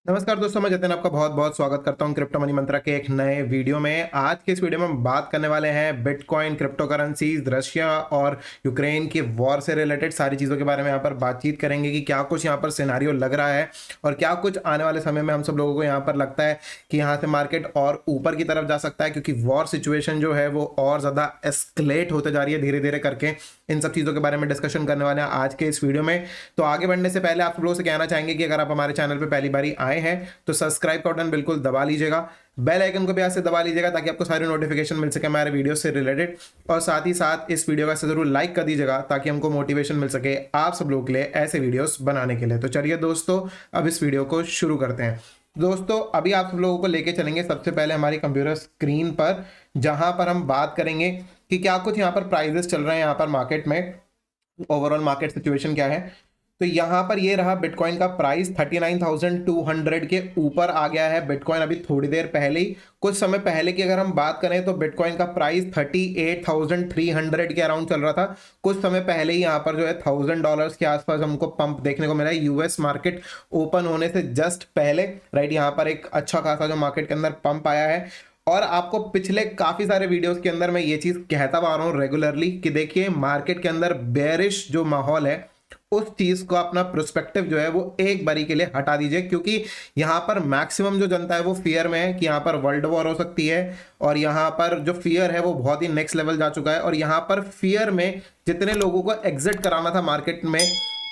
नमस्कार दोस्तों, मैं जतिन आपका बहुत बहुत स्वागत करता हूं क्रिप्टो मनी मंत्रा के एक नए वीडियो में। आज के इस वीडियो में हम बात करने वाले हैं बिटकॉइन, क्रिप्टो करेंसीज, रशिया और यूक्रेन की वॉर से रिलेटेड सारी चीज़ों के बारे में यहाँ पर बातचीत करेंगे कि क्या कुछ यहाँ पर सिनेरियो लग रहा है और क्या कुछ आने वाले समय में हम सब लोगों को यहाँ पर लगता है कि यहाँ से मार्केट और ऊपर की तरफ जा सकता है, क्योंकि वॉर सिचुएशन जो है वो और ज़्यादा एस्केलेट होते जा रही है धीरे धीरे करके। इन सब चीज़ों के बारे में डिस्कशन करने वाले हैं आज के इस वीडियो में। तो आगे बढ़ने से पहले आप सब लोगों से कहना चाहेंगे कि अगर आप हमारे चैनल पर पहली बारी आए हैं तो सब्सक्राइब का बटन बिल्कुल दबा लीजिएगा, बेल आइकन को भी ऐसे दबा लीजिएगा ताकि आपको सारी नोटिफिकेशन मिल सके हमारे वीडियो से रिलेटेड। और साथ ही साथ इस वीडियो का जरूर लाइक कर दीजिएगा ताकि हमको मोटिवेशन मिल सके आप सब लोगों के लिए ऐसे वीडियोस बनाने के लिए। तो चलिए दोस्तों, अब इस वीडियो को शुरू करते हैं। दोस्तों, अभी आप सब लोगों को लेके चलेंगे सबसे पहले हमारी कंप्यूटर स्क्रीन पर, जहां पर हम बात करेंगे कि क्या कुछ यहाँ पर प्राइजेस चल रहे हैं यहाँ पर मार्केट में, ओवरऑल मार्केट सिचुएशन क्या है। तो यहाँ पर ये रहा बिटकॉइन का प्राइस 39,200 के ऊपर आ गया है बिटकॉइन। अभी थोड़ी देर पहले ही, कुछ समय पहले की अगर हम बात करें तो बिटकॉइन का प्राइस 38,300 के अराउंड चल रहा था। कुछ समय पहले ही यहाँ पर जो है $1,000 के आसपास हमको पंप देखने को मिला है यूएस मार्केट ओपन होने से जस्ट पहले। राइट, यहाँ पर एक अच्छा खासा जो मार्केट के अंदर पंप आया है। और आपको पिछले काफी सारे वीडियोस के अंदर मैं ये चीज कहता आ रहा हूँ रेगुलरली कि देखिए मार्केट के अंदर बेरिश जो माहौल है उस चीज को, अपना प्रोस्पेक्टिव जो है वो एक बारी के लिए हटा दीजिए, क्योंकि यहाँ पर मैक्सिमम जो जनता है वो फियर में है कि यहाँ पर वर्ल्ड वॉर हो सकती है। और यहाँ पर जो फियर है वो बहुत ही नेक्स्ट लेवल जा चुका है। और यहाँ पर फियर में जितने लोगों को एग्जिट कराना था मार्केट में,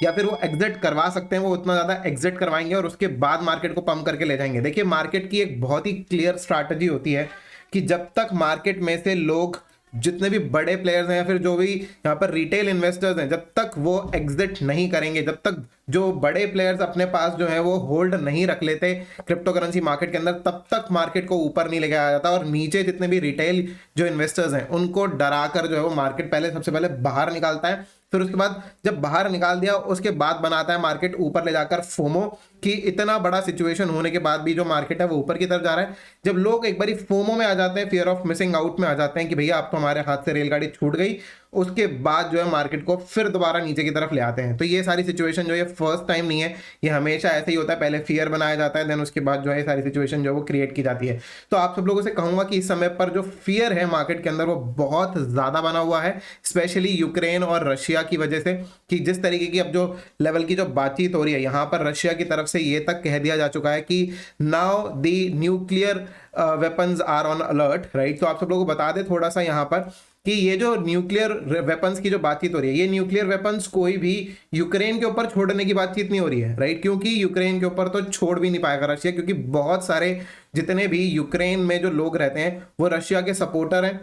या फिर वो एग्जिट करवा सकते हैं, वो उतना ज्यादा एग्जिट करवाएंगे और उसके बाद मार्केट को पंप करके ले जाएंगे। देखिए, मार्केट की एक बहुत ही क्लियर स्ट्रैटेजी होती है कि जब तक मार्केट में से लोग, जितने भी बड़े प्लेयर्स हैं या फिर जो भी यहाँ पर रिटेल इन्वेस्टर्स हैं, जब तक वो एग्जिट नहीं करेंगे, जब तक जो बड़े प्लेयर्स अपने पास जो है वो होल्ड नहीं रख लेते क्रिप्टो करेंसी मार्केट के अंदर, तब तक मार्केट को ऊपर नहीं लेके आया जाता। और नीचे जितने भी रिटेल जो इन्वेस्टर्स हैं उनको डराकर जो है वो मार्केट पहले सबसे पहले बाहर निकालता है। फिर उसके बाद जब बाहर निकाल दिया उसके बाद बनाता है मार्केट ऊपर ले जाकर फोमो, कि इतना बड़ा सिचुएशन होने के बाद भी जो मार्केट है वो ऊपर की तरफ जा रहा है। जब लोग एक बारी फोमो में आ जाते हैं, फियर ऑफ मिसिंग आउट में आ जाते हैं कि भैया अब तो हमारे हाथ से रेलगाड़ी छूट गई, उसके बाद जो है मार्केट को फिर दोबारा नीचे की तरफ ले आते हैं। तो ये सारी सिचुएशन जो है फर्स्ट टाइम नहीं है, ये हमेशा ऐसे ही होता है। पहले फियर बनाया जाता है, देन उसके बाद जो है सारी सिचुएशन जो है वो क्रिएट की जाती है। तो आप सब लोगों से कहूंगा कि इस समय पर जो फियर है मार्केट के अंदर वो बहुत ज्यादा बना हुआ है, स्पेशली यूक्रेन और रशिया की वजह से। कि जिस तरीके की अब जो लेवल की जो बातचीत हो रही है, यहाँ पर रशिया की तरफ से ये तक कह दिया जा चुका है कि now the nuclear weapons are on alert. Right, तो आप सब लोगों को बता दें थोड़ा सा यहाँ पर कि ये जो न्यूक्लियर वेपन्स की जो बातचीत हो रही है, ये न्यूक्लियर वेपन्स कोई भी यूक्रेन के ऊपर छोड़ने की बातचीत नहीं हो रही है। राइट, क्योंकि यूक्रेन के ऊपर तो छोड़ भी नहीं पाएगा रशिया, क्योंकि बहुत सारे जितने भी यूक्रेन में जो लोग रहते हैं वो रशिया के सपोर्टर हैं।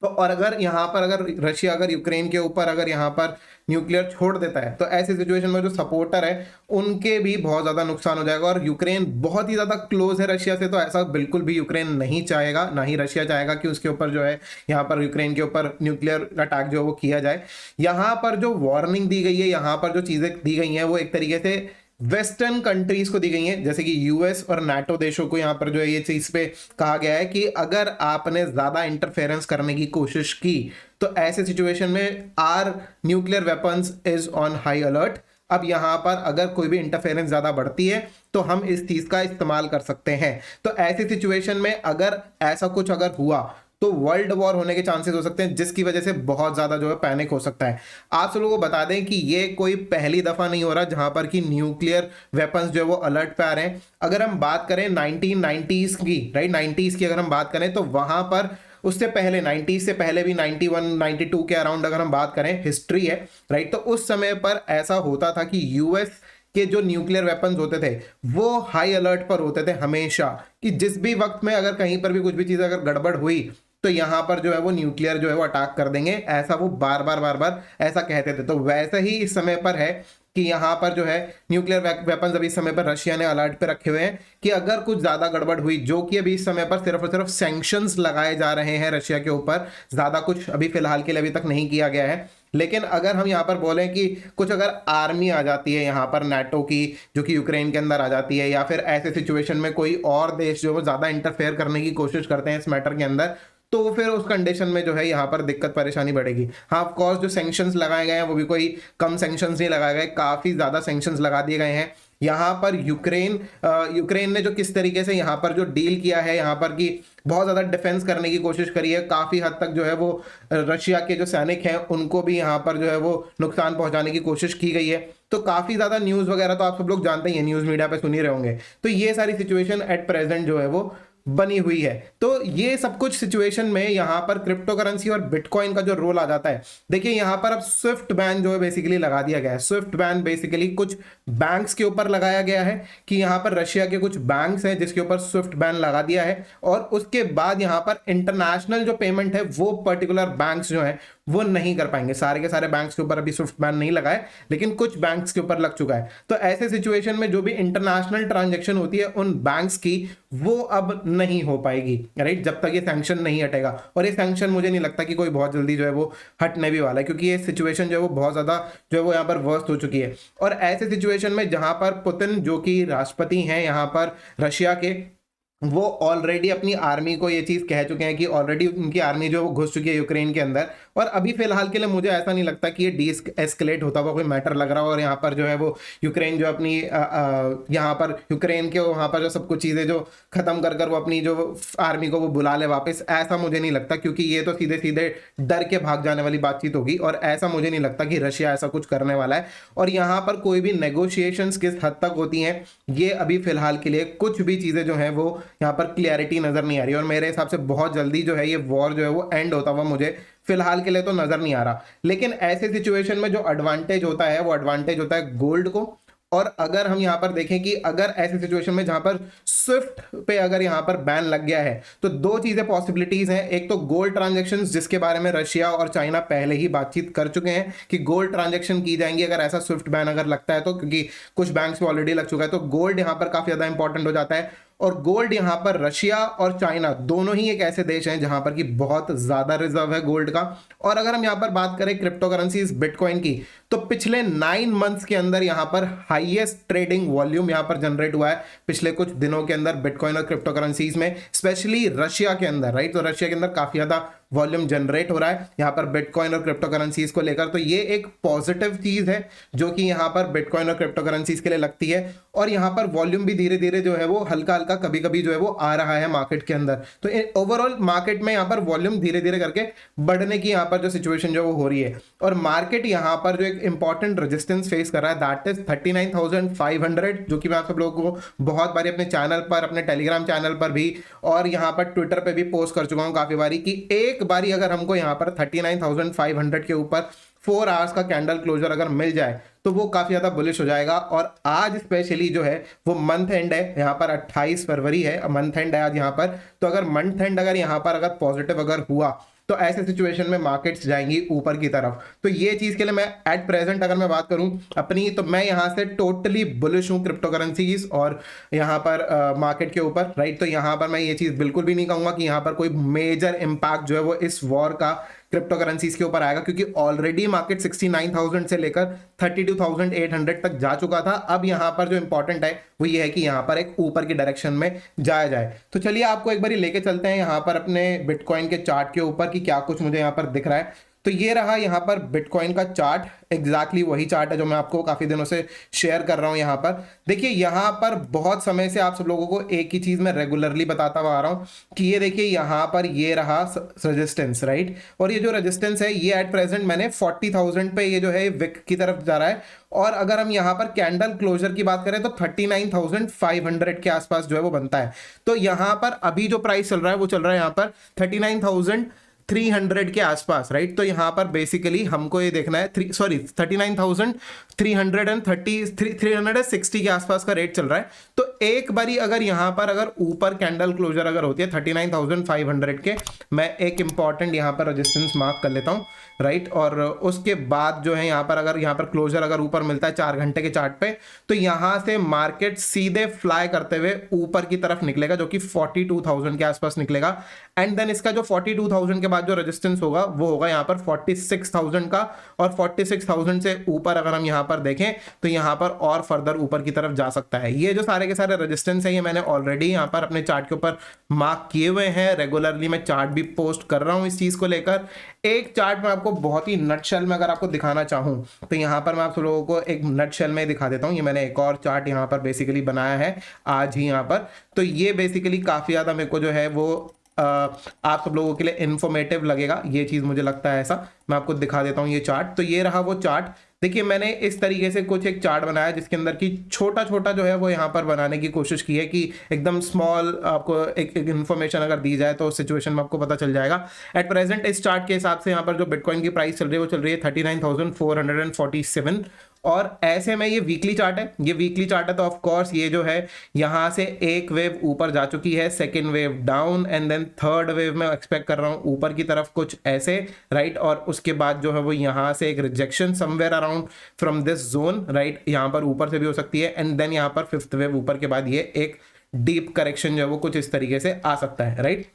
तो और अगर यहाँ पर अगर रशिया अगर यूक्रेन के ऊपर अगर यहाँ पर न्यूक्लियर छोड़ देता है तो ऐसी सिचुएशन में जो सपोर्टर है उनके भी बहुत ज्यादा नुकसान हो जाएगा। और यूक्रेन बहुत ही ज्यादा क्लोज है रशिया से, तो ऐसा बिल्कुल भी यूक्रेन नहीं चाहेगा, ना ही रशिया चाहेगा कि उसके ऊपर जो है यहाँ पर यूक्रेन के ऊपर न्यूक्लियर अटैक जो है वो किया जाए। यहाँ पर जो वार्निंग दी गई है, यहाँ पर जो चीजें दी गई हैं वो एक तरीके से वेस्टर्न कंट्रीज को दी गई है, जैसे कि यूएस और नाटो देशों को यहाँ पर जो है ये चीज पे कहा गया है कि अगर आपने ज्यादा इंटरफेरेंस करने की कोशिश की तो ऐसे सिचुएशन में are nuclear weapons is on high alert. अब यहाँ पर अगर कोई भी इंटरफेरेंस ज्यादा बढ़ती है तो हम इस चीज का इस्तेमाल कर सकते हैं। तो ऐसी सिचुएशन में अगर ऐसा कुछ अगर हुआ तो वर्ल्ड वॉर होने के चांसेस हो सकते हैं, जिसकी वजह से बहुत ज्यादा जो है पैनिक हो सकता है। आप सब लोगों को बता दें कि ये कोई पहली दफा नहीं हो रहा जहां पर कि न्यूक्लियर वेपन्स जो है वो अलर्ट पे आ रहे हैं। अगर हम बात करें 1990s की, राइट 90s की अगर हम बात करें तो वहां पर उससे पहले 90s से पहले भी 91 92 के अराउंड अगर हम बात करें, हिस्ट्री है। राइट, तो उस समय पर ऐसा होता था कि यूएस के जो न्यूक्लियर वेपन्स होते थे वो हाई अलर्ट पर होते थे हमेशा, कि जिस भी वक्त में अगर कहीं पर भी कुछ भी चीज अगर गड़बड़ हुई तो यहां पर जो है वो न्यूक्लियर जो है वो अटैक कर देंगे, ऐसा वो बार बार ऐसा कहते थे। तो वैसे ही इस समय पर है कि यहाँ पर जो है न्यूक्लियर वेपन्स अभी इस समय पर रशिया ने अलर्ट पे रखे हुए हैं कि अगर कुछ ज्यादा गड़बड़ हुई, जो कि अभी इस समय पर सिर्फ और सिर्फ सैंक्शंस लगाए जा रहे हैं रशिया के ऊपर, ज्यादा कुछ अभी फिलहाल के लिए अभी तक नहीं किया गया है। लेकिन अगर हम यहाँ पर बोलें कि कुछ अगर आर्मी आ जाती है यहाँ पर नाटो की, जो कि यूक्रेन के अंदर आ जाती है, या फिर ऐसे सिचुएशन में कोई और देश जो वो ज्यादा इंटरफेयर करने की कोशिश करते हैं इस मैटर के अंदर, तो फिर उस कंडीशन में जो है यहाँ पर दिक्कत परेशानी बढ़ेगी। हाँ, ऑफ कोर्स जो सैंक्शंस लगाए गए हैं वो भी कोई कम सैंक्शंस नहीं लगाए गए, काफ़ी ज़्यादा सैंक्शंस लगा दिए गए हैं। यहाँ पर यूक्रेन ने जो किस तरीके से यहाँ पर जो डील किया है, यहाँ पर की बहुत ज़्यादा डिफेंस करने की कोशिश करी है, काफ़ी हद तक जो है वो रशिया के जो सैनिक हैं उनको भी यहाँ पर जो है वो नुकसान पहुंचाने की कोशिश की गई है। तो काफ़ी ज़्यादा न्यूज़ वगैरह तो आप सब लोग जानते ही हैं, न्यूज़ मीडिया पे सुन ही रहे होंगे। तो ये सारी सिचुएशन एट प्रेजेंट जो है वो बनी हुई है। तो ये सब कुछ सिचुएशन में यहाँ पर क्रिप्टो करेंसी और बिटकॉइन का जो रोल आ जाता है, देखिए यहाँ पर अब स्विफ्ट बैन जो है बेसिकली लगा दिया गया है। स्विफ्ट बैन बेसिकली कुछ बैंक्स के ऊपर लगाया गया है कि यहाँ पर रशिया के कुछ बैंक्स हैं जिसके ऊपर स्विफ्ट बैन लगा दिया है, और उसके बाद यहाँ पर इंटरनेशनल जो पेमेंट है वो पर्टिकुलर बैंक्स जो है वो नहीं कर पाएंगे। सारे के सारे बैंक्स के ऊपर अभी स्विफ्ट बैन नहीं लगा है, लेकिन कुछ बैंक्स के ऊपर लग चुका है। तो ऐसे सिचुएशन में जो भी इंटरनेशनल ट्रांजैक्शन होती है उन बैंक्स की, वो अब नहीं हो पाएगी, राइट, जब तक ये सैंक्शन नहीं हटेगा। और ये सैंक्शन मुझे नहीं लगता कि कोई बहुत जल्दी जो है वो हटने भी वाला है, क्योंकि ये सिचुएशन जो है वो बहुत ज्यादा जो है वो यहाँ पर वर्स्ट हो चुकी है। और ऐसे सिचुएशन में जहां पर पुतिन जो कि राष्ट्रपति हैं यहाँ पर रशिया के, वो ऑलरेडी अपनी आर्मी को ये चीज कह चुके हैं कि ऑलरेडी उनकी आर्मी जो वो घुस चुकी है यूक्रेन के अंदर। और अभी फिलहाल के लिए मुझे ऐसा नहीं लगता कि ये डी एस्केलेट होता हुआ कोई मैटर लग रहा हो, और यहाँ पर जो है वो यूक्रेन जो अपनी यहाँ पर यूक्रेन के वहाँ पर जो सब कुछ चीज़ें जो खत्म कर कर वो अपनी जो आर्मी को वो बुला ले वापस, ऐसा मुझे नहीं लगता, क्योंकि ये तो सीधे सीधे डर के भाग जाने वाली बातचीत होगी। और ऐसा मुझे नहीं लगता कि रशिया ऐसा कुछ करने वाला है। और यहाँ पर कोई भी नेगोशिएशंस किस हद तक होती हैं, ये अभी फिलहाल के लिए कुछ भी चीज़ें जो हैं वो यहाँ पर क्लियरिटी नजर नहीं आ रही। और मेरे हिसाब से बहुत जल्दी जो है ये वॉर जो है वो एंड होता हुआ मुझे फिलहाल के लिए तो नजर नहीं आ रहा। लेकिन ऐसे सिचुएशन में जो एडवांटेज होता है वो एडवांटेज होता है गोल्ड को। और अगर हम यहाँ पर देखें कि अगर ऐसे सिचुएशन में जहां पर स्विफ्ट पे अगर यहाँ पर बैन लग गया है, तो दो चीजें पॉसिबिलिटीज हैं। एक तो गोल्ड ट्रांजैक्शंस, जिसके बारे में रशिया और चाइना पहले ही बातचीत कर चुके हैं कि गोल्ड ट्रांजैक्शन की जाएंगी अगर ऐसा स्विफ्ट बैन अगर लगता है तो, क्योंकि कुछ बैंक्स में ऑलरेडी लग चुका है। तो गोल्ड यहाँ पर काफी ज्यादा इंपॉर्टेंट हो जाता है। और गोल्ड यहाँ पर रशिया और चाइना दोनों ही एक ऐसे देश हैं जहां पर कि बहुत ज्यादा रिजर्व है गोल्ड का। और अगर हम यहाँ पर बात करें क्रिप्टो करेंसीज बिटकॉइन की, तो पिछले 9 मंथ्स के अंदर यहाँ पर हाईएस्ट ट्रेडिंग वॉल्यूम यहाँ पर जनरेट हुआ है पिछले कुछ दिनों के अंदर बिटकॉइन और क्रिप्टो करेंसीज में, स्पेशली रशिया के अंदर, राइट। तो रशिया के अंदर काफी ज्यादा वॉल्यूम जनरेट हो रहा है यहाँ पर बिटकॉइन और क्रिप्टो करेंसीज को लेकर। तो ये एक पॉजिटिव चीज है जो कि यहाँ पर बिटकॉइन और क्रिप्टो करेंसीज के लिए लगती है। और यहाँ पर वॉल्यूम भी धीरे धीरे जो है वो हल्का हल्का कभी कभी जो है वो आ रहा है मार्केट के अंदर। तो ओवरऑल मार्केट में यहाँ पर वॉल्यूम धीरे धीरे करके बढ़ने की यहाँ पर जो सिचुएशन जो वो हो रही है। और मार्केट यहाँ पर जो एक इंपॉर्टेंट रेजिस्टेंस फेस कर रहा है, दैट इज 39,500, जो कि मैं आप सब लोगों को बहुत बारी अपने चैनल पर, अपने टेलीग्राम चैनल पर भी और यहाँ पर ट्विटर पे भी पोस्ट कर चुका हूँ काफी बारी, कि एक बारी अगर हमको यहाँ पर 39,500 के ऊपर 4 आवर्स का कैंडल क्लोजर अगर मिल जाए तो वो काफी ज्यादा बुलिश हो जाएगा। और आज स्पेशली जो है वो मंथ एंड है, यहाँ पर 28 फरवरी है, मंथ एंड है आज यहाँ पर। तो अगर मंथ एंड अगर यहाँ पर अगर पॉजिटिव अगर हुआ तो ऐसे सिचुएशन में मार्केट्स जाएंगी ऊपर की तरफ। तो ये चीज के लिए मैं एट प्रेजेंट अगर मैं बात करूं अपनी, तो मैं यहां से टोटली बुलिश हूं क्रिप्टो करेंसीज और यहां पर मार्केट के ऊपर, राइट। तो यहां पर मैं ये चीज बिल्कुल भी नहीं कहूंगा कि यहां पर कोई मेजर इंपैक्ट जो है वो इस वॉर का क्रिप्टो करेंसीज के ऊपर आएगा, क्योंकि ऑलरेडी मार्केट 69,000 से लेकर 32,800 तक जा चुका था। अब यहां पर जो इंपॉर्टेंट है वो ये है कि यहां पर एक ऊपर की डायरेक्शन में जाया जाए। तो चलिए आपको एक बारी लेके चलते हैं यहां पर अपने बिटकॉइन के चार्ट के ऊपर कि क्या कुछ मुझे यहां पर दिख रहा है। तो ये रहा यहाँ पर बिटकॉइन का चार्ट, एग्जैक्टली वही चार्ट है जो मैं आपको काफी दिनों से शेयर कर रहा हूं। यहाँ पर देखिए, यहाँ पर बहुत समय से आप सब लोगों को एक ही चीज मैं रेगुलरली बताता हुआ आ रहा हूँ कि ये देखिए यहाँ पर ये रहा रेजिस्टेंस, राइट। और ये जो रेजिस्टेंस है ये एट प्रेजेंट मैंने 40,000 पे ये जो है विक की तरफ जा रहा है। और अगर हम यहाँ पर कैंडल क्लोजर की बात करें तो 39,500 के आसपास जो है वो बनता है। तो यहाँ पर अभी जो प्राइस चल रहा है वो चल रहा है यहाँ पर 39,300 के आसपास, राइट। तो यहाँ पर बेसिकली हमको ये देखना है 39,360 के आसपास का रेट चल रहा है। तो एक बारी अगर यहाँ पर अगर ऊपर कैंडल क्लोजर अगर होती है 39,500 के, मैं एक इंपॉर्टेंट यहाँ पर रेजिस्टेंस मार्क कर लेता हूँ, राइट। और उसके बाद जो है यहाँ पर अगर यहाँ पर क्लोजर अगर ऊपर मिलता है 4 घंटे के चार्ट पे, तो यहाँ से मार्केट सीधे फ्लाई करते हुए ऊपर की तरफ निकलेगा, जो कि 42,000 के आसपास निकलेगा। एंड देन इसका जो 42,000 के बाद जो रेजिस्टेंस होगा वो होगा यहाँ पर 46,000 का, और 46,000 से ऊपर अगर हम यहाँ पर देखें तो यहाँ पर और फर्दर ऊपर की तरफ जा सकता है। ये जो सारे के सारे रेजिस्टेंस है ये मैंने ऑलरेडी यहाँ पर अपने चार्ट के ऊपर मार्क किए हुए हैं। रेगुलरली मैं चार्ट भी पोस्ट कर रहा हूँ इस चीज को लेकर। एक चार्ट में आपको बहुत ही नटशेल में अगर आपको दिखाना चाहूँ तो यहाँ पर मैं आप लोगों को एक नटशेल में दिखा देता हूँ। ये मैंने एक और चार्ट यहाँ पर बेसिकली बनाया है आज ही यहाँ पर। तो ये बेसिकली काफी ज्यादा मेरे को जो है वो आप सब लोगों के लिए इंफॉर्मेटिव लगेगा, ये चीज मुझे लगता है ऐसा। मैं आपको दिखा देता हूँ ये चार्ट। तो ये रहा वो चार्ट। देखिए मैंने इस तरीके से कुछ एक चार्ट बनाया जिसके अंदर की छोटा छोटा जो है वो यहाँ पर बनाने की कोशिश की है कि एकदम स्मॉल आपको एक इन्फॉर्मेशन अगर दी जाए तो सिचुएशन में आपको पता चल जाएगा। एट प्रेजेंट इस चार्ट के हिसाब से यहाँ पर जो बिटकॉइन की प्राइस चल रही है वो चल रही है 39,447, और ऐसे में ये वीकली चार्ट है। ये वीकली चार्ट है तो ऑफ कोर्स ये जो है यहाँ से एक वेव ऊपर जा चुकी है, second wave down, and then third wave में एक्सपेक्ट कर रहा हूँ ऊपर की तरफ कुछ ऐसे, राइट। और उसके बाद जो है वो यहाँ से एक rejection somewhere around from this zone, right. यहाँ पर ऊपर से भी हो सकती है, एंड देन यहाँ पर फिफ्थ वेव ऊपर के बाद ये एक डीप करेक्शन जो है वो कुछ इस तरीके से आ सकता है, राइट।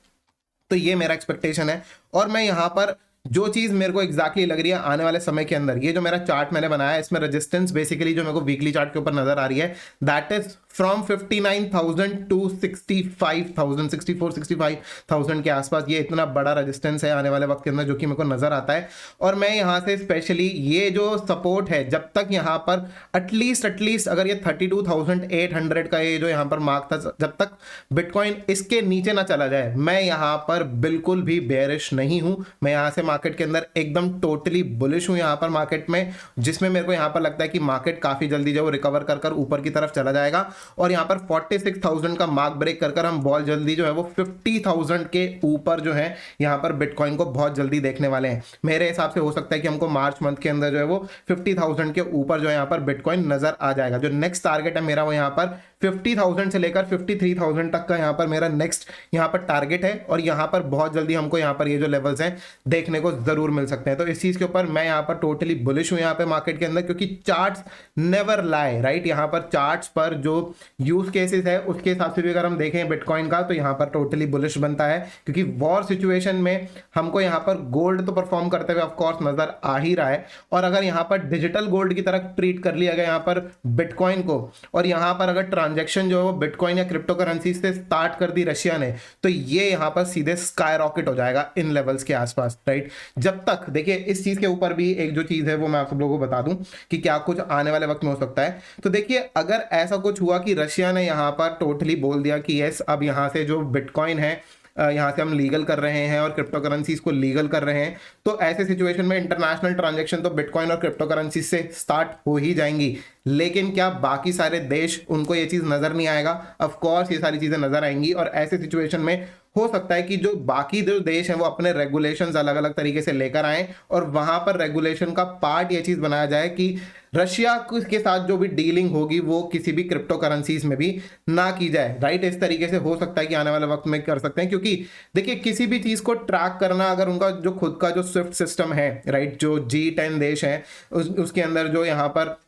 तो ये मेरा एक्सपेक्टेशन है। और मैं यहाँ पर जो चीज मेरे को एग्जैक्टली लग रही है आने वाले समय के अंदर, ये जो मेरा चार्ट मैंने बनाया है इसमें रेजिस्टेंस बेसिकली जो मेरे को वीकली चार्ट के ऊपर नजर आ रही है दैट इज फ्रॉम 59,000 टू 65,000, 65,000 के आसपास। ये इतना बड़ा रेजिस्टेंस है आने वाले वक्त के अंदर जो कि मेरे को नजर आता है। और मैं यहाँ से स्पेशली ये जो सपोर्ट है, जब तक यहाँ पर एटलीस्ट अगर ये 32,800 का ये जो यहाँ पर मार्क था, जब तक बिटकॉइन इसके नीचे ना चला जाए मैं यहाँ पर बिल्कुल भी बेयरिश नहीं हूं। मैं यहाँ से मार्केट के अंदर एकदम टोटली बुलिश हूं यहाँ पर मार्केट में, जिसमें मेरे को यहाँ पर लगता है कि मार्केट काफी जल्दी जो रिकवर कर ऊपर की तरफ चला जाएगा। और यहाँ पर 46,000 का मार्क ब्रेक कर हम बहुत जल्दी जो है वो 50,000 के ऊपर जो है यहाँ पर बिटकॉइन को बहुत जल्दी देखने वाले हैं। मेरे हिसाब से हो सकता है कि हमको मार्च मंथ के अंदर जो है वो 50,000 के ऊपर जो है यहाँ पर बिटकॉइन नजर आ जाएगा। जो नेक्स्ट टारगेट है मेरा वो यहाँ पर 50,000 से लेकर 53,000 तक का यहाँ पर मेरा नेक्स्ट यहाँ पर टारगेट है। और यहाँ पर बहुत जल्दी हमको यहाँ पर ये जो लेवल्स हैं देखने को जरूर मिल सकते हैं। तो इस चीज के ऊपर मैं यहाँ पर टोटली बुलिश हूँ यहाँ पे मार्केट के अंदर, क्योंकि चार्ट्स नेवर लाई, राइट। यहाँ पर चार्ट्स पर जो यूज केसेस है उसके हिसाब से भी अगर हम देखें बिटकॉइन का तो यहाँ पर टोटली बुलिश बनता है, क्योंकि वॉर सिचुएशन में हमको यहाँ पर गोल्ड तो परफॉर्म करते हुए ऑफकोर्स नजर आ ही रहा है। और अगर यहाँ पर डिजिटल गोल्ड की तरह ट्रीट कर लिया गया यहाँ पर बिटकॉइन को, और यहाँ पर अगर ट्रांजैक्शन जो है बिटकॉइन या क्रिप्टो करेंसी से स्टार्ट कर दी रशिया ने, तो ये यहाँ पर सीधे स्काई रॉकेट हो जाएगा इन लेवल्स के आसपास, राइट। जब तक देखिए इस चीज के ऊपर भी एक जो चीज है वो मैं आप सब लोगों को बता दूं कि क्या कुछ आने वाले वक्त में हो सकता है। तो देखिए अगर ऐसा कुछ हुआ कि रशिया ने यहाँ पर टोटली बोल दिया कि यस अब यहाँ से जो बिटकॉइन है यहाँ से हम लीगल कर रहे हैं और क्रिप्टो करेंसीज को लीगल कर रहे हैं, तो ऐसे सिचुएशन में इंटरनेशनल ट्रांजैक्शन तो बिटकॉइन और क्रिप्टो करेंसी से स्टार्ट हो ही जाएंगी। लेकिन क्या बाकी सारे देश उनको ये चीज नजर नहीं आएगा? ऑफ कोर्स ये सारी चीजें नजर आएंगी। और ऐसे सिचुएशन में हो सकता है कि जो बाकी जो देश हैं वो अपने रेगुलेशंस अलग अलग तरीके से लेकर आए और वहां पर रेगुलेशन का पार्ट ये चीज बनाया जाए कि रशिया के साथ जो भी डीलिंग होगी वो किसी भी क्रिप्टो करेंसीज में भी ना की जाए, राइट। इस तरीके से हो सकता है कि आने वाले वक्त में कर सकते हैं, क्योंकि देखिए किसी भी चीज को ट्रैक करना, अगर उनका जो खुद का जो स्विफ्ट सिस्टम है, राइट, जो G10 देश है उसके अंदर जो यहाँ पर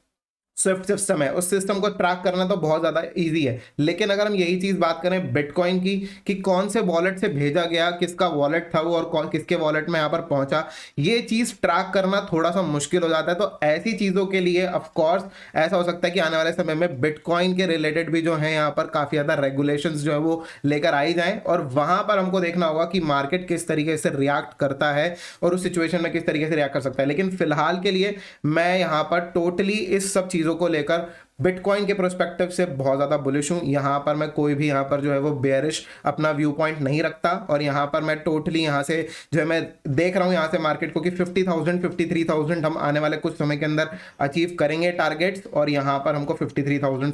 स्विफ्ट सिस्टम है, उस सिस्टम को ट्रैक करना तो बहुत ज्यादा इजी है। लेकिन अगर हम यही चीज बात करें बिटकॉइन की कि कौन से वॉलेट से भेजा गया, किसका वॉलेट था वो और किसके वॉलेट में यहाँ पर पहुंचा, ये चीज ट्रैक करना थोड़ा सा मुश्किल हो जाता है। तो ऐसी चीजों के लिए ऑफ कोर्स ऐसा हो सकता है कि आने वाले समय में बिटकॉइन के रिलेटेड भी जो है यहाँ पर काफी ज्यादा रेगुलेशंस जो है वो लेकर आई जाए, और वहां पर हमको देखना होगा कि मार्केट किस तरीके से रिएक्ट करता है और उस सिचुएशन में किस तरीके से रिएक्ट कर सकता है। लेकिन फिलहाल के लिए मैं यहाँ पर टोटली इस सब चीजों को लेकर बिटकॉइन के प्रोस्पेक्टिव से बहुत ज्यादा बुलिश हूं। यहां पर मैं कोई भी यहां पर जो है वो बेयरिश अपना व्यू पॉइंट नहीं रखता, और यहां पर मैं टोटली यहां से जो है मैं देख रहा हूं यहां से मार्केट को कि 50,000 53,000 हम आने वाले कुछ समय के अंदर अचीव करेंगे टारगेट्स, और यहां पर हमको 53,000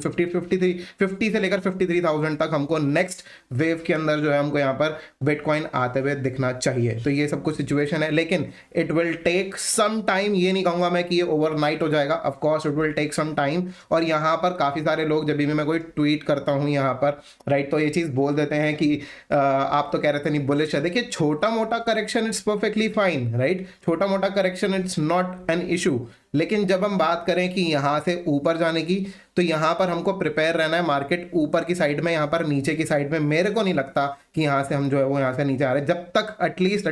50 से लेकर 53,000 तक हमको नेक्स्ट वेव के अंदर जो है हमको यहां पर बिटकॉइन आते हुए दिखना चाहिए। तो ये सब कुछ सिचुएशन है, लेकिन it will take some time. ये नहीं कहूंगा मैं कि ये ओवरनाइट हो जाएगा, of course it will take some time. और यहाँ पर काफी सारे लोग जब भी मैं कोई ट्वीट करता हूँ यहाँ पर, राइट, तो ये चीज बोल देते हैं कि आप तो कह रहे थे नहीं बुलिश है। देखिए छोटा मोटा correction it's perfectly fine, right, छोटा मोटा correction it's not an issue, लेकिन जब हम बात करें कि यहाँ से ऊपर जाने की, तो यहाँ पर हमको प्रिपेयर रहना है मार्केट ऊपर की साइड में, यहाँ पर नीचे की साइड में मेरे को नहीं लगता कि यहाँ से हम जो है वो यहाँ से नीचे आ रहे हैं, जब तक एटलीस्ट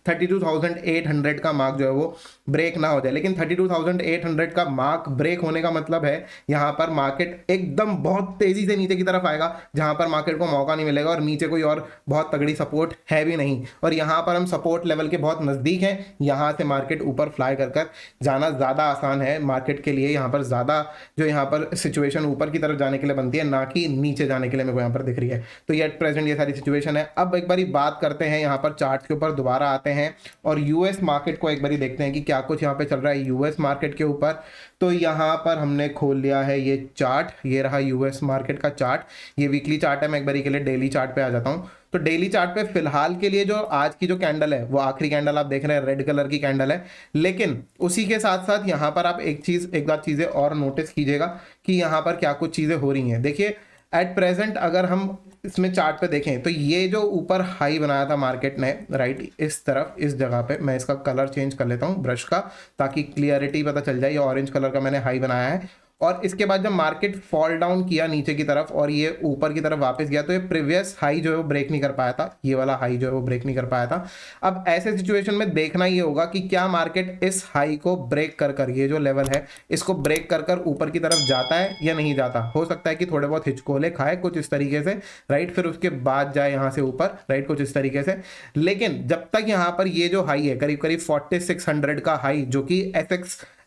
32,800 का मार्क जो है वो ब्रेक ना हो जाए। लेकिन 32,800 का मार्क ब्रेक होने का मतलब है यहाँ पर मार्केट एकदम बहुत तेजी से नीचे की तरफ आएगा, जहाँ पर मार्केट को मौका नहीं मिलेगा, और नीचे कोई और बहुत तगड़ी सपोर्ट है भी नहीं, और यहाँ पर हम सपोर्ट लेवल के बहुत नजदीक हैं। यहाँ से मार्केट ऊपर फ्लाई कर जाना ज्यादा आसान है मार्केट के लिए, यहाँ पर ज्यादा जो यहाँ पर सिचुएशन ऊपर की तरफ जाने के लिए बनती है, ना कि नीचे जाने के लिए मेरे को यहाँ पर दिख रही है। तो ये एट प्रेजेंट ये सारी सिचुएशन है। अब एक बारी बात करते हैं यहाँ पर चार्ट के ऊपर दोबारा आते हैं और यूएस मार्केट को एक बारी देखते हैं कि क्या कुछ यहाँ पे चल रहा है यूएस मार्केट के ऊपर। तो यहाँ पर हमने खोल लिया है ये चार्ट, ये रहा यूएस मार्केट का चार्ट, ये वीकली चार्ट है। मैं एक बारी के लिए डेली चार्ट पे आ जाता हूँ। तो डेली चार्ट पे फिलहाल के लिए जो आज की जो कैंडल है वो आखिरी कैंडल आप देख रहे हैं, रेड कलर की कैंडल है। लेकिन उसी के साथ साथ यहाँ पर आप एक बार चीजें और नोटिस कीजिएगा कि यहाँ पर क्या कुछ चीजें हो रही हैं। देखिए एट प्रेजेंट अगर हम इसमें चार्ट पे देखें तो ये जो ऊपर हाई बनाया था मार्केट ने, राइट, इस तरफ इस जगह पे, मैं इसका कलर चेंज कर लेता हूँ ब्रश का ताकि क्लियरिटी पता चल जाए। ये ऑरेंज कलर का मैंने हाई बनाया है, और इसके बाद जब मार्केट फॉल डाउन किया नीचे की तरफ और ये ऊपर की तरफ वापस गया, तो ये प्रीवियस हाई जो है वो ब्रेक नहीं कर पाया था, ये वाला हाई जो है वो ब्रेक नहीं कर पाया था। अब ऐसे सिचुएशन में देखना ये होगा कि क्या मार्केट इस हाई को ब्रेक कर ये जो लेवल है इसको ब्रेक कर ऊपर की तरफ जाता है या नहीं जाता। हो सकता है कि थोड़े बहुत हिचकोले खाए कुछ इस तरीके से, राइट, फिर उसके बाद जाए यहाँ से ऊपर, राइट, कुछ इस तरीके से। लेकिन जब तक यहाँ पर ये जो हाई है करीब करीब 4600 का हाई, जो कि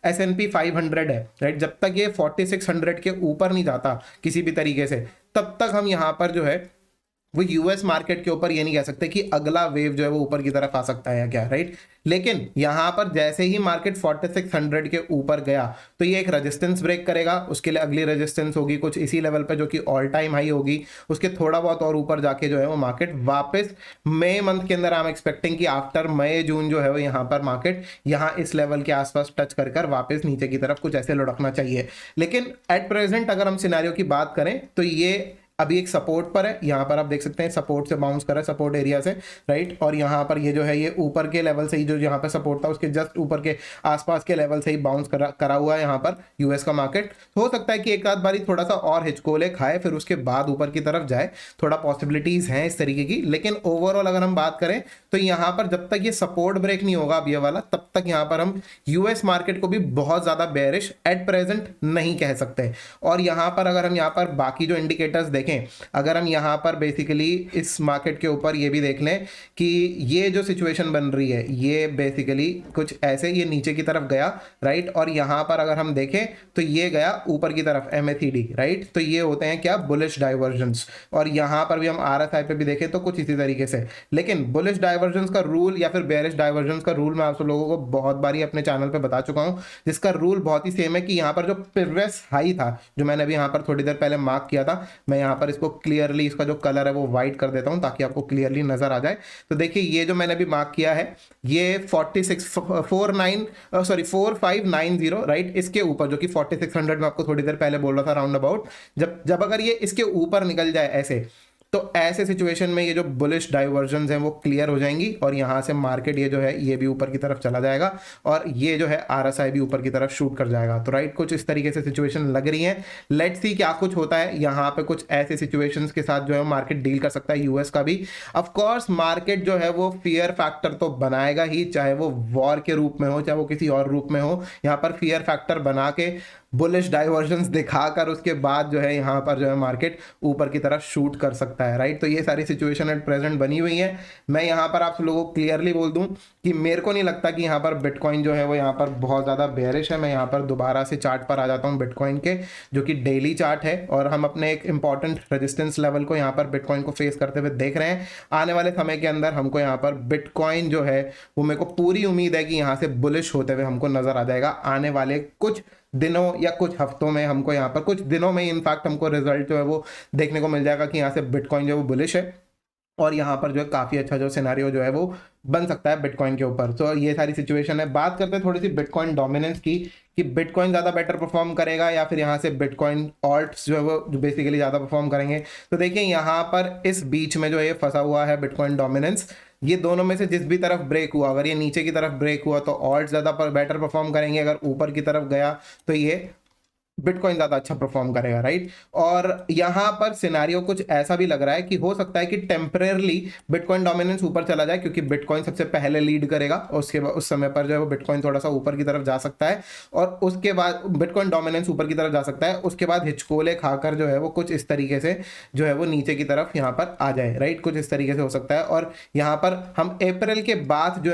S&P 500 है, राइट, जब तक ये 4600 के ऊपर नहीं जाता किसी भी तरीके से, तब तक हम यहाँ पर जो है वो यूएस मार्केट के ऊपर ये नहीं कह सकते कि अगला वेव जो है वो ऊपर की तरफ आ सकता है या क्या, राइट। लेकिन यहाँ पर जैसे ही मार्केट 4600 के ऊपर गया तो ये एक रेजिस्टेंस ब्रेक करेगा, उसके लिए अगली रेजिस्टेंस होगी कुछ इसी लेवल पे जो कि ऑल टाइम हाई होगी, उसके थोड़ा बहुत और ऊपर जाके जो है वो मार्केट वापस मई मंथ के अंदर आई एम एक्सपेक्टिंग कि आफ्टर मई जून जो है वो यहाँ पर मार्केट यहाँ इस लेवल के आसपास टच कर वापस नीचे की तरफ कुछ ऐसे लुढ़कना चाहिए। लेकिन एट प्रेजेंट अगर हम सिनेरियो की बात करें तो ये अभी एक सपोर्ट पर है, यहाँ पर आप देख सकते हैं सपोर्ट से बाउंस कर रहा है, सपोर्ट एरिया से, राइट, और यहाँ पर ये जो है ये ऊपर के लेवल से ही जो यहाँ पर सपोर्ट था उसके जस्ट ऊपर के आसपास के लेवल से ही बाउंस करा हुआ है यहाँ पर यूएस का मार्केट। हो सकता है कि एक आध बारी थोड़ा सा और हिचकोले खाए फिर उसके बाद ऊपर की तरफ जाए, थोड़ा पॉसिबिलिटीज हैं इस तरीके की। लेकिन ओवरऑल अगर हम बात करें तो यहाँ पर जब तक ये सपोर्ट ब्रेक नहीं होगा अब ये वाला, तब तक यहाँ पर हम यूएस मार्केट को भी बहुत ज्यादा बेयरिश एट प्रेजेंट नहीं कह सकते। और यहाँ पर अगर हम यहाँ पर बाकी जो इंडिकेटर्स देखें, अगर हम यहाँ पर बेसिकली इस मार्केट के ऊपर ये भी देख लें कि ये जो सिचुएशन बन रही है ये बेसिकली कुछ ऐसे ये नीचे की तरफ गया, राइट, और यहाँ पर अगर हम देखें तो ये गया ऊपर की तरफ MACD, राइट। तो ये होते हैं क्या, बुलिश डाइवर्जेंस। और यहाँ पर भी हम RSI पे भी देखें तो कुछ इसी तरीके से। लेकिन बुलिश डाइवर्जेंस का रूल या फिर बेयरिश डाइवर्जेंस का रूल मैं आप सब लोगों को बहुत बारी अपने चैनल पे बता चुका हूँ, जिसका रूल बहुत ही सेम है कि यहाँ पर जो प्रीवियस हाई था जो मैंने अभी यहाँ पर थोड़ी देर पहले मार्क किया था, मैं यहाँ पर इसको क्लियरली इसका जो कलर है वो व्हाइट कर देता हूँ ताकि आपको क्लियरली नजर आ जाए। तो देखिए ये जो मैंने अभी मार्क किया है ये 4590, राइट, इसके ऊपर जो कि 4600 में आपको थोड़ी देर पहले बोल रहा था राउंड अबाउट, जब अगर ये इसके ऊपर निकल जाए ऐसे, तो ऐसे सिचुएशन में ये जो बुलिश डाइवर्जन्स हैं वो क्लियर हो जाएंगी और यहाँ से मार्केट ये जो है ये भी ऊपर की तरफ चला जाएगा और ये जो है RSI भी ऊपर की तरफ शूट कर जाएगा। तो राइट, कुछ इस तरीके से सिचुएशन लग रही है। लेट्स सी क्या कुछ होता है। यहाँ पे कुछ ऐसे सिचुएशंस के साथ जो है मार्केट डील कर सकता है यूएस का भी। ऑफ कोर्स मार्केट जो है वो फियर फैक्टर तो बनाएगा ही, चाहे वो वॉर के रूप में हो चाहे वो किसी और रूप में हो। यहाँ पर फियर फैक्टर बना के बुलिश डाइवर्जन्स दिखाकर उसके बाद जो है यहाँ पर जो है मार्केट ऊपर की तरफ शूट कर सकता है, राइट। तो ये सारी सिचुएशन एट प्रेजेंट बनी हुई है। मैं यहाँ पर आप लोगों को क्लियरली बोल दूं कि मेरे को नहीं लगता कि यहाँ पर बिटकॉइन जो है वो यहाँ पर बहुत ज़्यादा बेयरिश है। मैं यहाँ पर दोबारा से चार्ट पर आ जाता हूँ बिटकॉइन के, जो कि डेली चार्ट है, और हम अपने एक इंपॉर्टेंट रेजिस्टेंस लेवल को यहाँ पर बिटकॉइन को फेस करते हुए देख रहे हैं। आने वाले समय के अंदर हमको यहाँ पर बिटकॉइन जो है वो मेरे को पूरी उम्मीद है कि यहाँ से बुलिश होते हुए हमको नजर आ जाएगा आने वाले कुछ दिनों या कुछ हफ्तों में। हमको यहाँ पर कुछ दिनों में इनफैक्ट हमको रिजल्ट जो है वो देखने को मिल जाएगा कि यहाँ से बिटकॉइन जो है वो बुलिश है। और यहाँ पर जो है काफ़ी अच्छा जो सिनेरियो जो है वो बन सकता है बिटकॉइन के ऊपर। तो ये सारी सिचुएशन है। बात करते हैं थोड़ी सी बिटकॉइन डोमिनेंस की, कि बिटकॉइन ज़्यादा बेटर परफॉर्म करेगा या फिर यहाँ से बिटकॉइन ऑल्ट्स जो है वो जो बेसिकली ज़्यादा परफॉर्म करेंगे। तो देखिए यहाँ पर इस बीच में जो है फंसा हुआ है बिटकॉइन डोमिनेंस। ये दोनों में से जिस भी तरफ ब्रेक हुआ, अगर ये नीचे की तरफ ब्रेक हुआ तो ऑल्ट ज़्यादा बेटर परफॉर्म करेंगे, अगर ऊपर की तरफ गया तो ये बिटकॉइन ज्यादा अच्छा परफॉर्म करेगा, राइट। और यहां पर सिनेरियो कुछ ऐसा भी लग रहा है कि हो सकता है कि टेम्परेरली बिटकॉइन डोमिनेंस ऊपर चला जाए, क्योंकि बिटकॉइन सबसे पहले लीड करेगा और उसके बाद उस समय पर जो है वो बिटकॉइन थोड़ा सा ऊपर की तरफ जा सकता है, और उसके बाद बिटकॉइन डोमिनेंस ऊपर की तरफ जा सकता है, उसके बाद हिचकोले खाकर जो है वो कुछ इस तरीके से जो है वो नीचे की तरफ यहाँ पर आ जाए, राइट। कुछ इस तरीके से हो सकता है, और यहाँ पर हम अप्रैल के बाद जो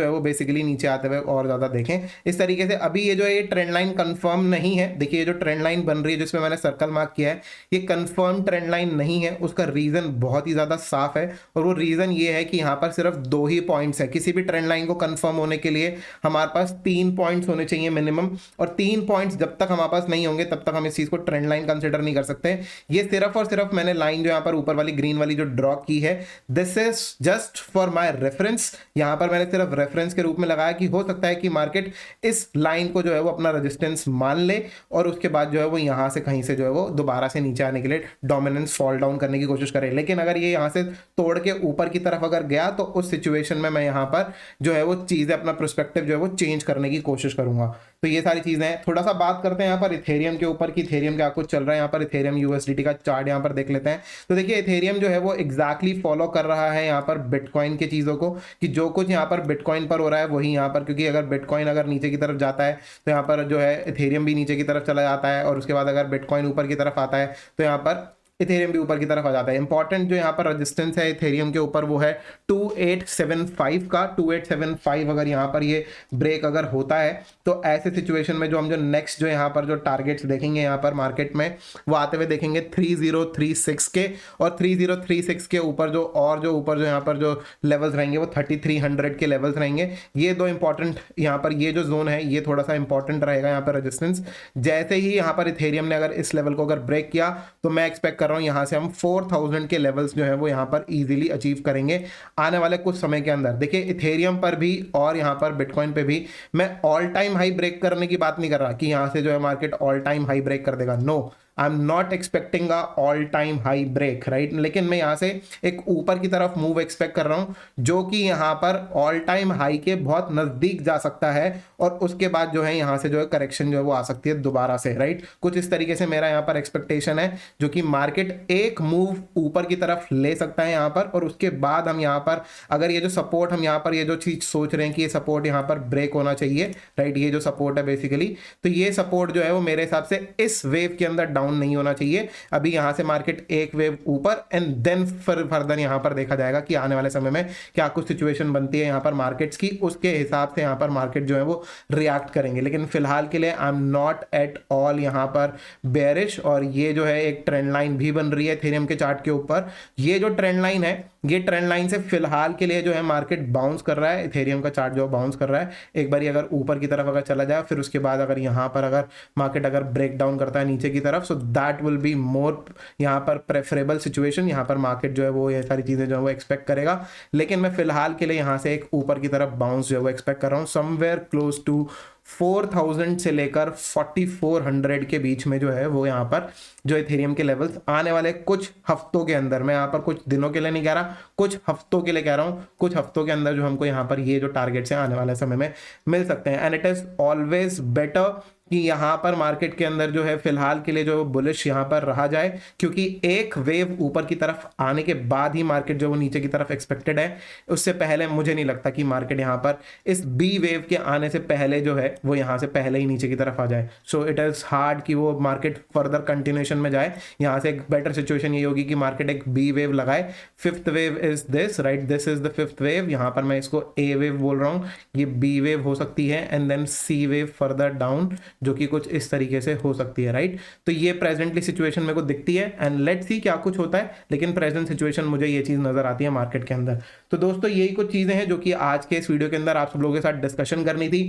है वो बेसिकली नीचे आते हुए और ज्यादा देखें इस तरीके से। अभी ये जो है ट्रेंड लाइन कंफर्म नहीं है। देखिए ये जो ट्रेंड लाइन बन रही है जिसमें मैंने सर्कल मार्क किया है, ये कंफर्म ट्रेंड लाइन नहीं है। उसका रीजन बहुत ही ज्यादा साफ है, और वो रीजन ये है कि यहां पर सिर्फ 2 ही पॉइंट्स है। किसी भी ट्रेंड लाइन को कंफर्म होने के लिए हमारे पास 3 पॉइंट्स होने चाहिए मिनिमम, और 3 पॉइंट्स जब तक हमारे पास नहीं होंगे तब तक हम इस चीज को ट्रेंड लाइन कंसिडर नहीं कर सकते। ये सिर्फ और सिर्फ मैंने लाइन जो यहां पर ऊपर वाली ग्रीन वाली जो ड्रॉ की है, this is just for my reference. यहां पर मैंने सिर्फ रेफरेंस के रूप में लगाया कि हो सकता है कि मार्केट इस लाइन को जो है वो अपना रेजिस्टेंस मान ले, और उसके बाद जो है वो यहां से कहीं से जो है वो दोबारा से नीचे आने के लिए डोमिनेंस फॉल डाउन करने की कोशिश करे। लेकिन अगर ये यहां से तोड़ के ऊपर की तरफ अगर गया तो उस सिचुएशन में मैं यहां पर जो है वो चीजें अपना पर्सपेक्टिव जो है वो चेंज करने की कोशिश करूंगा। तो ये सारी चीजें हैं। थोड़ा सा बात करते हैं यहाँ पर इथेरियम के ऊपर कि इथेरियम क्या कुछ चल रहा है। यहाँ पर इथेरियम यूएसडीटी का चार्ट यहाँ पर देख लेते हैं। तो देखिए इथेरियम जो है वो एग्जैक्टली फॉलो कर रहा है यहाँ पर बिटकॉइन की चीजों को, कि जो कुछ यहाँ पर बिटकॉइन पर हो रहा है वही यहाँ पर, क्योंकि अगर बिटकॉइन अगर नीचे की तरफ जाता है तो यहाँ पर जो है इथेरियम भी नीचे की तरफ चला जाता है, और उसके बाद अगर बिटकॉइन ऊपर की तरफ आता है तो यहाँ पर इथेरियम भी ऊपर की तरफ आ जाता है। इंपॉर्टेंट जो यहाँ पर रेजिस्टेंस है इथेरियम के ऊपर वो है 2875 का। 2875 अगर यहाँ पर ये ब्रेक अगर होता है तो ऐसे सिचुएशन में जो नेक्स्ट जो यहाँ पर जो टारगेट्स देखेंगे यहाँ पर मार्केट में वो आते हुए देखेंगे 3036 के, और 3036 के ऊपर जो ऊपर जो यहाँ पर जो लेवल्स रहेंगे वो 3300 के लेवल्स रहेंगे। ये दो इंपॉर्टेंट यहाँ पर ये जो जोन है ये थोड़ा सा इंपॉर्टेंट रहेगा यहाँ पर रेजिस्टेंस। जैसे ही यहाँ पर इथेरियम ने अगर इस लेवल को अगर ब्रेक किया तो मैं एक्सपेक्ट कर रहा हूं यहां से हम 4000 के लेवल्स जो है वो यहां पर इजीली अचीव करेंगे आने वाले कुछ समय के अंदर। देखिए इथेरियम पर भी और यहां पर बिटकॉइन पे भी मैं ऑल टाइम हाई ब्रेक करने की बात नहीं कर रहा कि यहां से जो है market all time high break कर देगा। No, I am not expecting a all time high break, right. लेकिन मैं यहां से एक ऊपर की तरफ मूव एक्सपेक्ट कर रहा हूं जो कि यहां पर ऑल टाइम हाई के बहुत नजदीक जा सकता है, और उसके बाद जो है यहां से जो है करेक्शन जो है वो आ सकती है दोबारा से, राइट। कुछ इस तरीके से मेरा यहां पर एक्सपेक्टेशन है, जो कि मार्केट एक मूव ऊपर की तरफ ले सकता है यहां पर, और उसके बाद हम यहां पर अगर ये जो सपोर्ट हम यहां पर ये जो चीज सोच रहे हैं कि ये सपोर्ट यहां पर ब्रेक होना चाहिए, राइट, ये जो सपोर्ट है बेसिकली, तो ये सपोर्ट जो है वो मेरे हिसाब से इस वेव के अंदर डाउन नहीं होना चाहिए। अभी यहां से मार्केट एक वेव ऊपर एंड देन फर्दर यहां पर देखा जाएगा कि आने वाले समय में क्या कुछ सिचुएशन बनती है यहां पर मार्केट्स की, उसके हिसाब से यहां पर मार्केट जो है वो रिएक्ट करेंगे। लेकिन फिलहाल के लिए आई एम नॉट एट ऑल यहां पर बेरिश, और ये जो है एक ट्रेंड लाइन भी बन रही है इथेरियम के चार्ट के ऊपर। ये जो ट्रेंड लाइन है ये ट्रेंड लाइन से फिलहाल के लिए जो है मार्केट बाउंस कर रहा है, इथेरियम का चार्ट जो बाउंस कर रहा है। एक बार अगर ऊपर की तरफ अगर चला जाए फिर उसके बाद अगर यहां पर अगर मार्केट अगर ब्रेक डाउन करता है नीचे की तरफ, so that will be more यहाँ पर प्रेफरेबल सिचुएशन। यहाँ पर मार्केट जो है वो ये सारी चीजें जो है वो एक्सपेक्ट करेगा। लेकिन मैं फिलहाल के लिए यहाँ से एक ऊपर की तरफ बाउंस जो है वो एक्सपेक्ट कर रहा हूँ समवेयर क्लोज टू 4000 से लेकर 4400 के बीच में जो है वो यहाँ पर जो इथेरियम के लेवल्स आने वाले कुछ हफ्तों के अंदर, मैं यहाँ पर कुछ दिनों के लिए नहीं कह रहा, कुछ हफ्तों के लिए कह रहा हूँ, कुछ हफ्तों के अंदर जो हमको यहाँ पर ये जो टारगेट्स हैं आने वाले समय में मिल सकते हैं। And it is always better कि यहाँ पर मार्केट के अंदर जो है फिलहाल के लिए जो बुलिश यहाँ पर रहा जाए, क्योंकि एक वेव ऊपर की तरफ आने के बाद ही मार्केट जो वो नीचे की तरफ एक्सपेक्टेड है। उससे पहले मुझे नहीं लगता कि मार्केट यहाँ पर इस बी वेव के आने से पहले जो है वो यहाँ से पहले ही नीचे की तरफ आ जाए। सो इट इज हार्ड कि वो मार्केट फर्दर कंटिन्यूएशन में जाए। यहाँ से एक बेटर सिचुएशन ये होगी कि मार्केट एक बी वेव लगाए। Fifth wave is this, right, this is the fifth wave. यहाँ पर मैं इसको ए वेव बोल रहा हूँ, ये बी वेव हो सकती है and then C wave further down, जो कि कुछ इस तरीके से हो सकती है, राइट। तो ये प्रेजेंटली सिचुएशन मेरे को दिखती है एंड लेट्स सी क्या कुछ होता है, लेकिन प्रेजेंट सिचुएशन मुझे ये चीज नजर आती है मार्केट के अंदर। तो दोस्तों यही कुछ चीजें हैं जो कि आज के इस वीडियो के अंदर आप सब लोगों के साथ डिस्कशन करनी थी।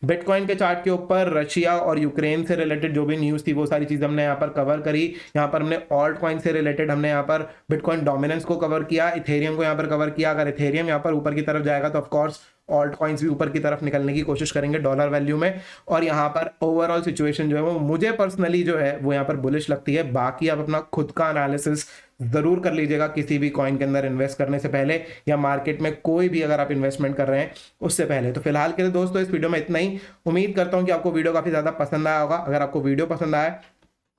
बिटकॉइन के चार्ट के ऊपर रशिया और यूक्रेन से रिलेटेड जो भी न्यूज़ थी वो सारी चीज़ हमने यहाँ पर कवर करी। यहाँ पर हमने ऑल्ट कॉइन से रिलेटेड हमने यहाँ पर बिटकॉइन डोमिनेंस को कवर किया, इथेरियम को यहाँ पर कवर किया। अगर इथेरियम यहाँ पर ऊपर की तरफ जाएगा तो ऑफकोर्स ऑल्ट कॉइन्स भी ऊपर की तरफ निकलने की कोशिश करेंगे डॉलर वैल्यू में। और यहाँ पर ओवरऑल सिचुएशन जो है वो मुझे पर्सनली जो है वो यहाँ पर बुलिश लगती है। बाकी आप अपना खुद का एनालिसिस जरूर कर लीजिएगा किसी भी कॉइन के अंदर इन्वेस्ट करने से पहले, या मार्केट में कोई भी अगर आप इन्वेस्टमेंट कर रहे हैं उससे पहले। तो फिलहाल के लिए दोस्तों इस वीडियो में इतना ही। उम्मीद करता हूं कि आपको वीडियो काफी ज्यादा पसंद आया होगा। अगर आपको वीडियो पसंद आया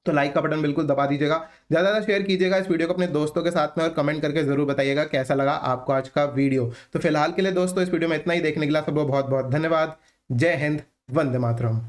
तो लाइक का बटन बिल्कुल दबा दीजिएगा, ज्यादा ज्यादा शेयर कीजिएगा इस वीडियो को अपने दोस्तों के साथ में, और कमेंट करके जरूर बताइएगा कैसा लगा आपको आज का वीडियो। तो फिलहाल के लिए दोस्तों इस वीडियो में इतना ही। देखने के लिए सबको बहुत बहुत धन्यवाद। जय हिंद, वंदे मातरम।